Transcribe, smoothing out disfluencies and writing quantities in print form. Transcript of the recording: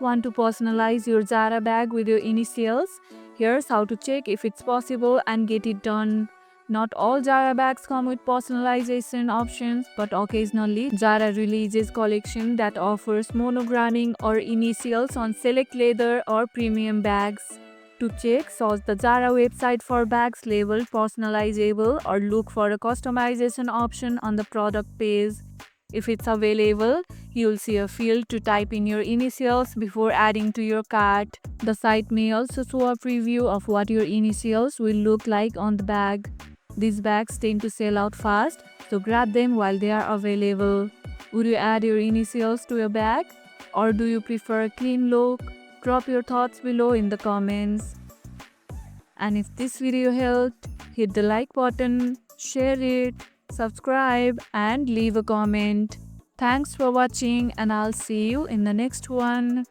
Want to personalize your Zara bag with your initials? Here's how to check if it's possible and get it done. Not all Zara bags come with personalization options, but occasionally Zara releases collection that offers monogramming or initials on select leather or premium bags. To check, search the Zara website for bags labeled personalizable or look for a customization option on the product page. If it's available, you'll see a field to type in your initials before adding to your cart. The site may also show a preview of what your initials will look like on the bag. These bags tend to sell out fast, so grab them while they are available. Would you add your initials to your bag? Or do you prefer a clean look? Drop your thoughts below in the comments. And if this video helped, hit the like button, share it, subscribe, and leave a comment. Thanks for watching, and I'll see you in the next one.